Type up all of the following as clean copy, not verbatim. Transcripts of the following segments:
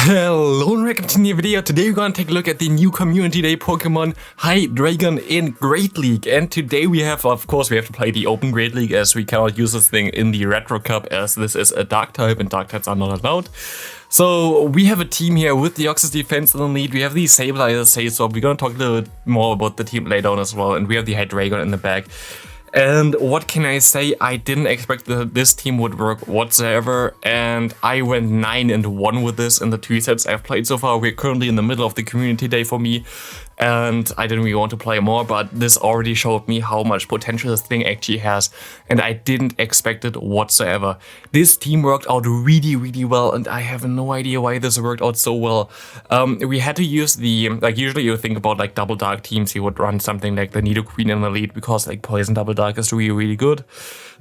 Hello and welcome to the new video. Today we're gonna take a look at the new Community Day Pokemon Hydreigon in Great League. And today we have to play the Open Great League, as we cannot use this thing in the Retro Cup, as this is a Dark type and Dark types are not allowed. So we have a team here with the Deoxys defense in the lead. We have the Sableye, so we're gonna talk a little bit more about the team later on as well. And we have the Hydreigon in the back. And what can I say? I didn't expect that this team would work whatsoever, and I went 9-1 with this in the 2 sets I've played so far. We're currently in the middle of the Community Day for me, and I didn't really want to play more, but this already showed me how much potential this thing actually has, and I didn't expect it whatsoever. This team worked out really well, and I have no idea why this worked out so well. We had to use the, usually you think about double dark teams, you would run something like the Nidoqueen in the lead, because poison double dark is really good.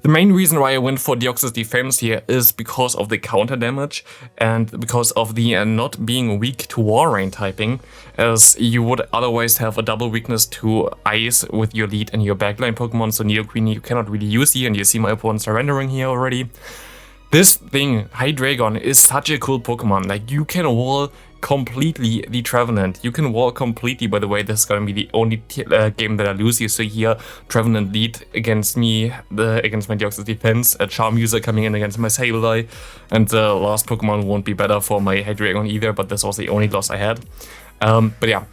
The main reason why I went for Deoxys defense here is because of the counter damage and because of the not being weak to Walrein typing, as you would otherwise have a double weakness to ice with your lead and your backline Pokemon. So Nidoqueen you cannot really use here, and you see my opponent surrendering here already. This thing, Hydreigon, is such a cool Pokemon. You can wall completely the Trevenant. You can wall completely, by the way, this is going to be the only game that I lose. You see here, Trevenant lead against me, against my Deoxys defense, a Charm user coming in against my Sableye, and the last Pokemon won't be better for my Hydreigon either, but this was the only loss I had. But yeah,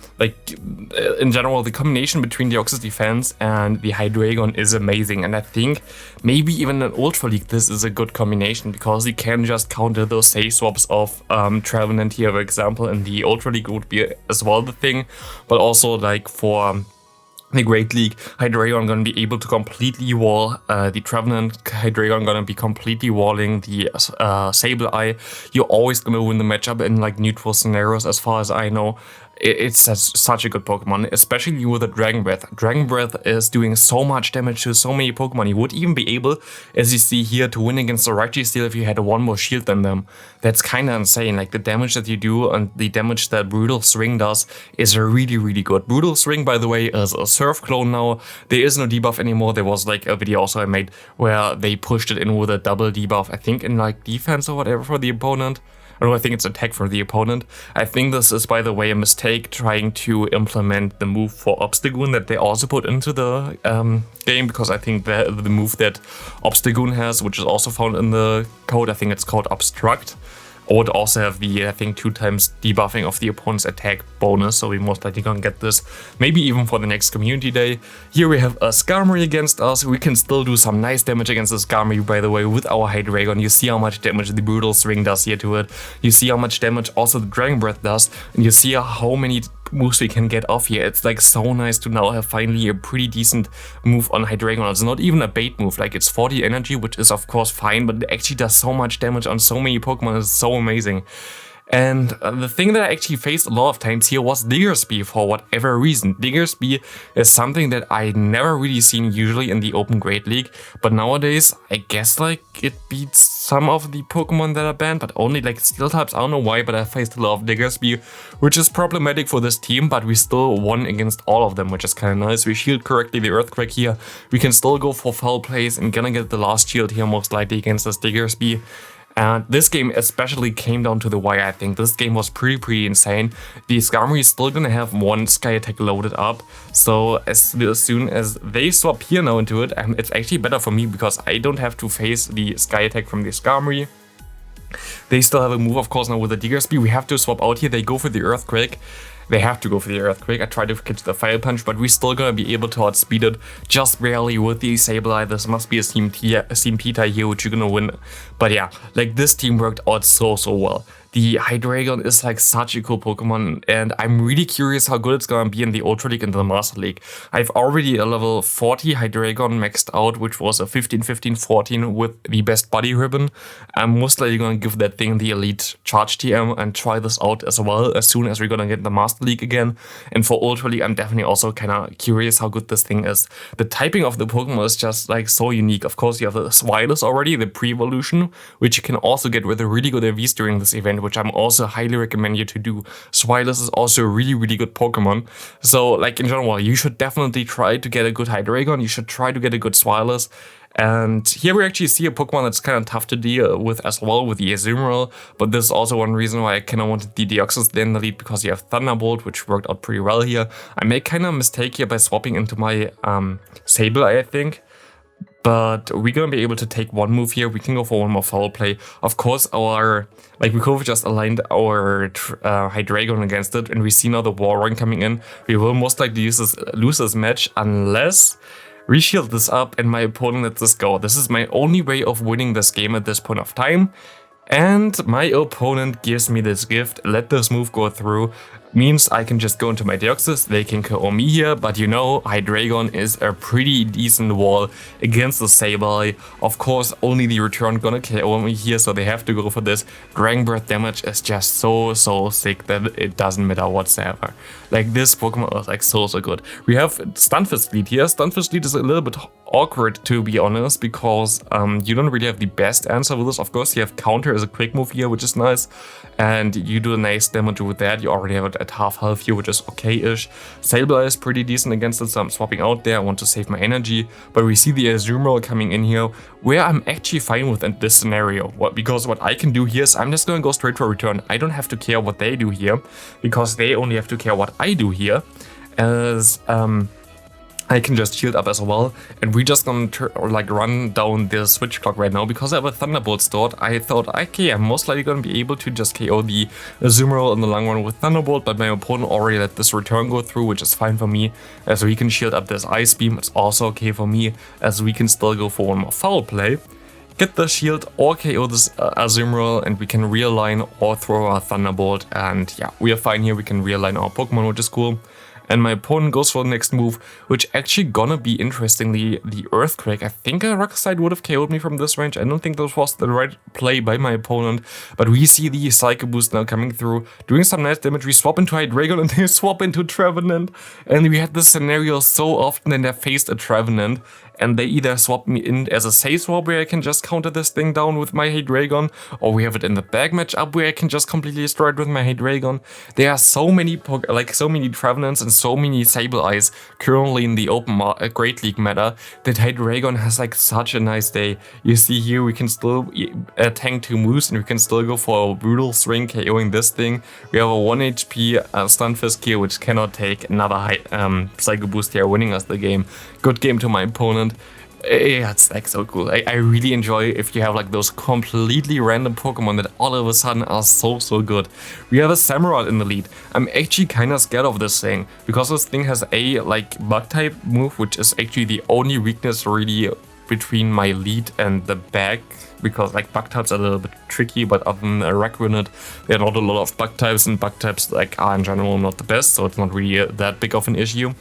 in general, the combination between the Deoxys defense and the Hydreigon is amazing, and I think maybe even in Ultra League this is a good combination, because you can just counter those safe swaps of Trevenant here, for example. In the Ultra League would be as well the thing, but also for the Great League, Hydreigon gonna be able to completely wall the Trevenant. Hydreigon gonna be completely walling the Sableye. You're always gonna win the matchup in neutral scenarios, as far as I know. It's such a good Pokemon, especially with the Dragon Breath. Dragon Breath is doing so much damage to so many Pokemon. You would even be able, as you see here, to win against the Registeel if you had one more shield than them. That's kinda insane. The damage that you do and the damage that Brutal Swing does is really good. Brutal Swing, by the way, is a Surf clone now. There is no debuff anymore. There was a video also I made where they pushed it in with a double debuff, I think in defense or whatever for the opponent. Or I think it's attack for the opponent. I think this is, by the way, a mistake trying to implement the move for Obstagoon that they also put into the game, because I think the move that Obstagoon has, which is also found in the code, I think it's called Obstruct, would also have the, I think, 2 times debuffing of the opponent's attack bonus, so we most likely gonna get this maybe even for the next Community Day. Here we have a Skarmory against us. We can still do some nice damage against the Skarmory, by the way, with our Hydreigon. You see how much damage the Brutal Swing does here to it. You see how much damage also the Dragon Breath does, and you see how many moves we can get off here. It's so nice to now have finally a pretty decent move on Hydreigon. It's not even a bait move, it's 40 energy, which is of course fine, but it actually does so much damage on so many Pokemon. It's so amazing. And the thing that I actually faced a lot of times here was Diggersby for whatever reason. Diggersby is something that I never really seen usually in the Open Great League, but nowadays I guess it beats some of the Pokemon that are banned, but only Steel types. I don't know why, but I faced a lot of Diggersby, which is problematic for this team, but we still won against all of them, which is kind of nice. We shield correctly the Earthquake here. We can still go for foul plays and gonna get the last shield here most likely against this Diggersby. And this game especially came down to the wire. I think this game was pretty insane. The Skarmory is still gonna have one Sky Attack loaded up, so as soon as they swap here now into it, it's actually better for me, because I don't have to face the Sky Attack from the Skarmory. They still have a move, of course, now with the Diggersby. We have to swap out here. They go for the Earthquake. They have to go for the Earthquake. I tried to catch the Fire Punch, but we're still gonna be able to outspeed it just barely with the Sableye. This must be a Team Pita here, which you're gonna win. But yeah, this team worked out so well. The Hydreigon is such a cool Pokemon, and I'm really curious how good it's gonna be in the Ultra League and the Master League. I've already a level 40 Hydreigon maxed out, which was a 15-15-14 with the best body ribbon. I'm most likely gonna give that thing the Elite Charge TM and try this out as well as soon as we're gonna get the Master League again. And for Ultra League, I'm definitely also kinda curious how good this thing is. The typing of the Pokemon is just so unique. Of course, you have the Zweilous already, the pre-evolution, which you can also get with a really good AVs during this event, which I'm also highly recommend you to do. Zweilous is also a really good Pokemon. So in general, you should definitely try to get a good Hydreigon. You should try to get a good Zweilous. And here we actually see a Pokemon that's kind of tough to deal with as well with the Azumarill, but this is also one reason why I kind of wanted the Deoxys there in the lead, because you have Thunderbolt, which worked out pretty well here. I made kind of a mistake here by swapping into my Sableye, I think. But we're gonna be able to take one move here. We can go for one more foul play. Of course, we could have just aligned our Hydreigon against it, and we see now the Warren coming in. We will most likely lose this match unless we shield this up and my opponent lets this go. This is my only way of winning this game at this point of time. And my opponent gives me this gift, let this move go through. Means I can just go into my Deoxys, they can KO me here, but you know, Hydreigon is a pretty decent wall against the Sableye. Of course, only the return gonna KO me here, so they have to go for this. Dragon Breath damage is just so sick that it doesn't matter whatsoever. Like, this Pokemon is like so good. We have Stunfisk lead here. Stunfisk lead is a little bit awkward, to be honest, because you don't really have the best answer with this. Of course, you have Counter as a quick move here, which is nice, and you do a nice damage with that. You already have it at half health here, which is okay-ish. Sableye is pretty decent against it, so I'm swapping out there. I want to save my energy, but we see the Azumarill coming in here, where I'm actually fine with in this scenario. Because what I can do here is I'm just going to go straight for a return. I don't have to care what they do here, because they only have to care what I do here, as I can just shield up as well, and we just gonna run down the switch clock right now. Because I have a Thunderbolt stored, I thought, okay, I'm most likely gonna be able to just KO the Azumarill in the long run with Thunderbolt, but my opponent already let this return go through, which is fine for me, as we can shield up this Ice Beam. It's also okay for me, as we can still go for one more foul play, get the shield or KO this Azumarill, and we can realign or throw our Thunderbolt, and yeah, we are fine here. We can realign our Pokemon, which is cool. And my opponent goes for the next move, which actually gonna be, interestingly, the Earthquake. I think a Rock Slide would have KO'd me from this range. I don't think this was the right play by my opponent, but we see the Psycho Boost now coming through, doing some nice damage. We swap into Hydreigon and they swap into Trevenant, and we had this scenario so often that they faced a Trevenant, and they either swap me in as a safe swap where I can just counter this thing down with my Hydreigon, or we have it in the bag matchup where I can just completely destroy it with my Hydreigon. There are so many Trevenants and so many Sableyes currently in the open Great League meta that Hydreigon has like such a nice day. You see here we can still tank 2 moves, and we can still go for a Brutal Swing KOing this thing. We have a 1 HP Stunfisk here, which cannot take another Psycho Boost here, winning us the game. Good game to my opponent. Yeah, it's like so cool. I really enjoy if you have like those completely random Pokemon that all of a sudden are so good. We have a Samurott in the lead. I'm actually kind of scared of this thing, because this thing has a like bug type move, which is actually the only weakness really between my lead and the bag, because like bug types are a little bit tricky, but other than a Rakunit, there are not a lot of bug types, and bug types like are in general not the best, so it's not really that big of an issue.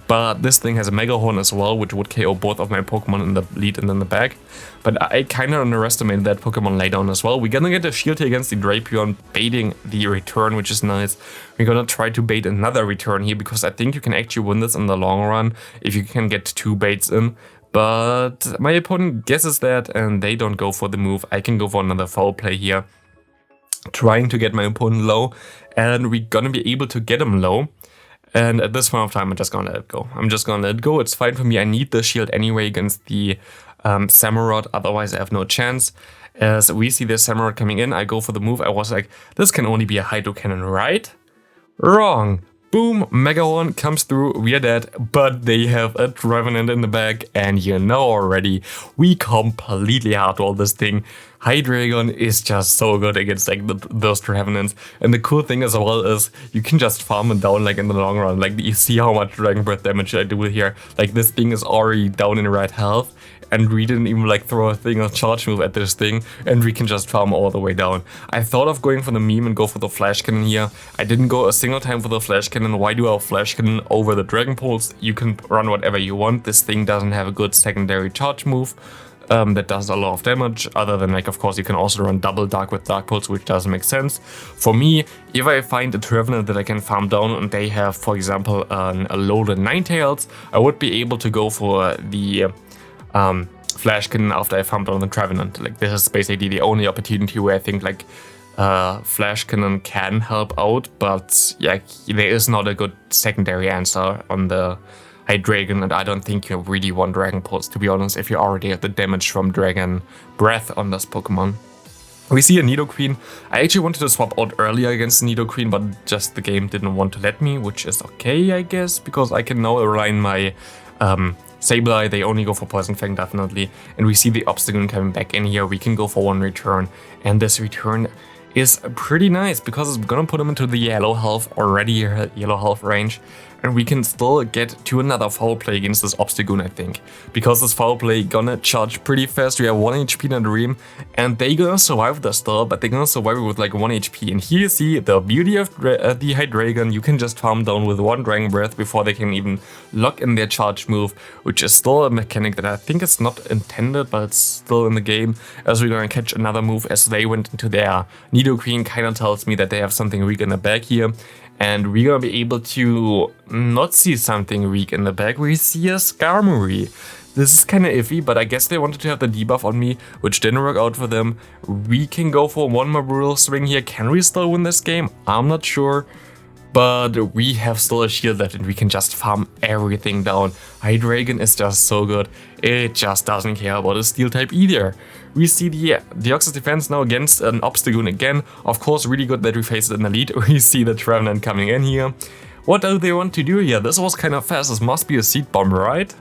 But this thing has a Mega Horn as well, which would KO both of my Pokemon in the lead and in the back. But I kind of underestimated that Pokemon laydown as well. We're gonna get a shield here against the Drapion, baiting the return, which is nice. We're gonna try to bait another return here, because I think you can actually win this in the long run if you can get 2 baits in. But my opponent guesses that, and they don't go for the move. I can go for another foul play here, trying to get my opponent low, and we're gonna be able to get him low. And at this point of time, I'm just gonna let it go. It's fine for me. I need the shield anyway against the Samurott, otherwise I have no chance. As we see the Samurott coming in, I go for the move. I was like, this can only be a Hydro Cannon, right? Wrong. Boom, Mega Horn comes through, we are dead, but they have a Trevenant in the back, and you know already, we completely hardwall this thing. Hydreigon is just so good against like those Trevenants, and the cool thing as well is you can just farm it down like in the long run. Like, you see how much Dragon Breath damage I do here. Like, this thing is already down in red health, and we didn't even like throw a thing or charge move at this thing, and we can just farm all the way down. I thought of going for the meme and go for the Flash Cannon here. I didn't go a single time for the Flash Cannon. Why do I have Flash Cannon over the Dragon Pulse? You can run whatever you want. This thing doesn't have a good secondary charge move that does a lot of damage, other than like, of course, you can also run double Dark with Dark Pulse, which doesn't make sense. For me, if I find a Trevenant that I can farm down and they have, for example, a loaded Ninetales, I would be able to go for the Flash Cannon after I farmed down the Trevenant. Like, this is basically the only opportunity where I think like Flash Cannon can help out, but yeah, there is not a good secondary answer on the Hydreigon, and I don't think you really want Dragon Pulse, to be honest, if you already have the damage from Dragon Breath on this Pokemon. We see a Nidoqueen. I actually wanted to swap out earlier against the Nidoqueen, but just the game didn't want to let me, which is okay, I guess, because I can now align my Sableye. They only go for Poison Fang, definitely. And we see the Obstagoon coming back in here. We can go for one return, and this return is pretty nice because it's gonna put him into the yellow health already, yellow health range. And we can still get to another foul play against this Obstagoon, I think. Because this foul play gonna charge pretty fast. We have 1 HP in a Dream, and they gonna survive this still, but they're gonna survive it with like 1 HP. And here you see the beauty of the Hydreigon. You can just farm down with 1 Dragon Breath before they can even lock in their charge move, which is still a mechanic that I think is not intended, but it's still in the game, as we're gonna catch another move as they went into their Nidoqueen. Kinda tells me that they have something weak in the back here. And we're gonna be able to not see something weak in the back. We see a Skarmory. This is kind of iffy, but I guess they wanted to have the debuff on me, which didn't work out for them. We can go for one more Brutal Swing here. Can we still win this game? I'm not sure. But we have still a shield left and we can just farm everything down. Hydreigon is just so good. It just doesn't care about a steel type either. We see the Deoxys defense now against an Obstagoon again. Of course, really good that we faced it in the lead. We see the Trevenant coming in here. What do they want to do here? This was kind of fast. This must be a Seed Bomb, right?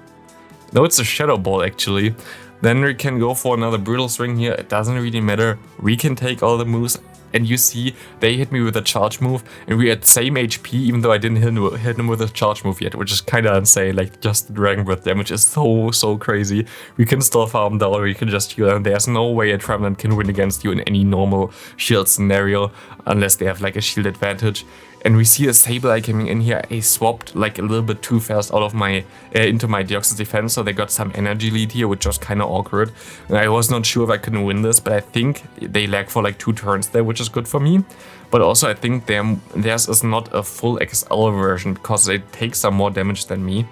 No, it's a Shadow Ball actually. Then we can go for another Brutal Swing here. It doesn't really matter. We can take all the moves. And you see, they hit me with a charge move, and we had same HP, even though I didn't hit him with a charge move yet, which is kind of insane. Like, just the Dragon Breath damage is so crazy. We can still farm down, we can just heal, and there's no way a Trevenant can win against you in any normal shield scenario, unless they have like a shield advantage. And we see a Sableye coming in here. I swapped like a little bit too fast out of my into my Deoxys defense, so they got some energy lead here, which was kind of awkward. And I was not sure if I could win this, but I think they lag for like 2 turns there, which is good for me. But also I think theirs is not a full XL version because they take some more damage than me.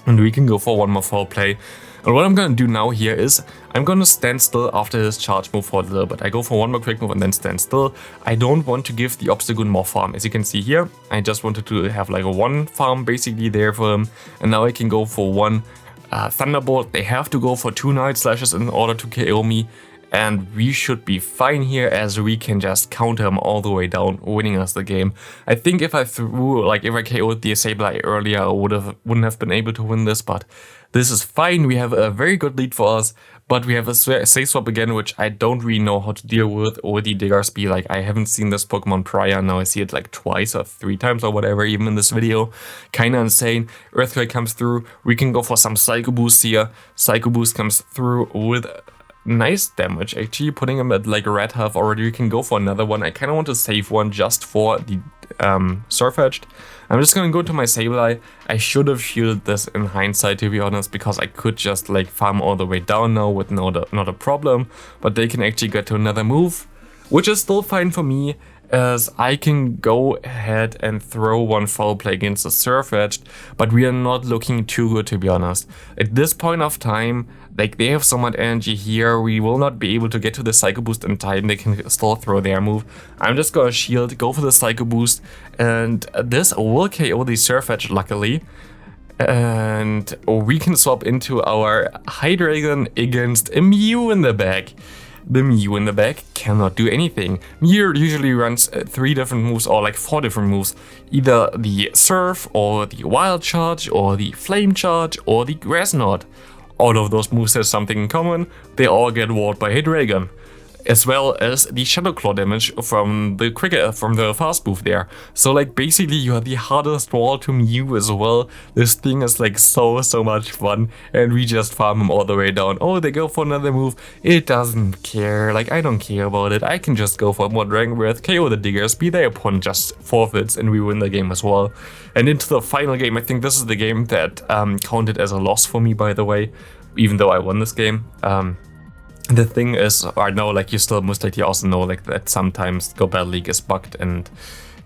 And we can go for one more foul play. And what I'm gonna do now here is, I'm gonna stand still after this charge move for a little bit. I go for one more quick move and then stand still. I don't want to give the Obstagoon more farm. As you can see here, I just wanted to have like a 1 farm basically there for him. And now I can go for 1 Thunderbolt. They have to go for 2 Night Slashes in order to KO me. And we should be fine here, as we can just counter him all the way down, winning us the game. I think if I KO'd the Sableye earlier, I wouldn't have been able to win this, but this is fine. We have a very good lead for us, but we have a Safe Swap again, which I don't really know how to deal with, or the Diggersby. Like, I haven't seen this Pokemon prior, now I see it like twice or 3 times or whatever, even in this video. Kinda insane. Earthquake comes through, we can go for some Psycho Boost here. Psycho Boost comes through with nice damage, actually, putting him at like a red half already. We can go for another one. I kind of want to save one just for the Surf Edged. I'm just gonna go to my Sableye. I should have shielded this in hindsight, to be honest, because I could just like farm all the way down now with not a problem. But they can actually get to another move, which is still fine for me, as I can go ahead and throw one foul play against the Surf Edged, but we are not looking too good, to be honest. At this point of time, like, they have so much energy here, we will not be able to get to the Psycho Boost in time. They can still throw their move. I'm just gonna shield, go for the Psycho Boost, and this will KO the Surf Edge, luckily. And we can swap into our Hydreigon against a Mew in the back. The Mew in the back cannot do anything. Mew usually runs 3 different moves, or like 4 different moves. Either the Surf, or the Wild Charge, or the Flame Charge, or the Grass Knot. All of those moves have something in common. They all get walled by Hydreigon, as well as the Shadow Claw damage from the fast move there. So like, basically you have the hardest wall to Mew as well. This thing is like so much fun, and we just farm him all the way down. Oh, they go for another move. It doesn't care. Like, I don't care about it. I can just go for more Dragon Breath, KO the Diggersby, their opponent just forfeits, and we win the game as well. And into the final game. I think this is the game that counted as a loss for me, by the way, even though I won this game. The thing is, I know, like, you still most likely also know, like, that sometimes Go Battle League is bugged, and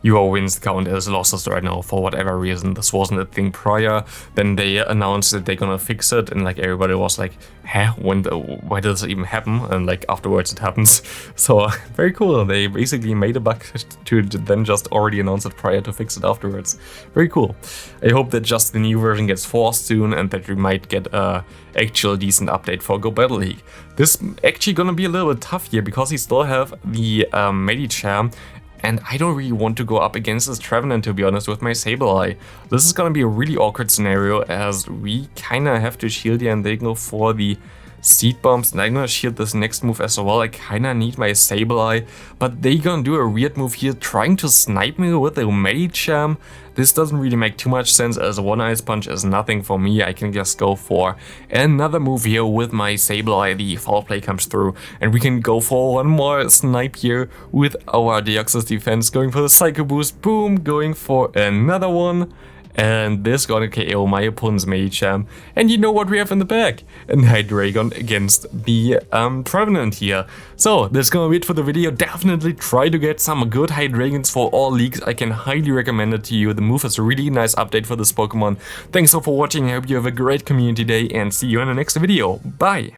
your wins count as losses right now for whatever reason. This wasn't a thing prior. Then they announced that they're gonna fix it, and like everybody was like, huh, why does it even happen? And like afterwards it happens. So very cool. They basically made a bug to then just already announce it prior to fix it afterwards. Very cool. I hope that just the new version gets forced soon and that we might get a actual decent update for Go Battle League. This actually gonna be a little bit tough here because we still have the Medicham, and I don't really want to go up against this Trevenant, to be honest, with my Sableye. This is gonna be a really awkward scenario as we kinda have to shield here and they go for the Seed Bombs, and I'm gonna shield this next move as well. I kinda need my Sableye, but they gonna do a weird move here, trying to snipe me with the Medicham. This doesn't really make too much sense as a one Ice Punch is nothing for me. I can just go for another move here with my Sableye. The Foul Play comes through and we can go for one more snipe here with our Deoxys defense, going for the Psycho Boost, boom, going for another one. And this gonna KO my opponent's Medicham. And you know what we have in the back? A Hydreigon against the Trevenant here. So that's gonna be it for the video. Definitely try to get some good Hydreigons for all leagues. I can highly recommend it to you. The move is a really nice update for this Pokemon. Thanks all for watching. I hope you have a great community day and see you in the next video. Bye!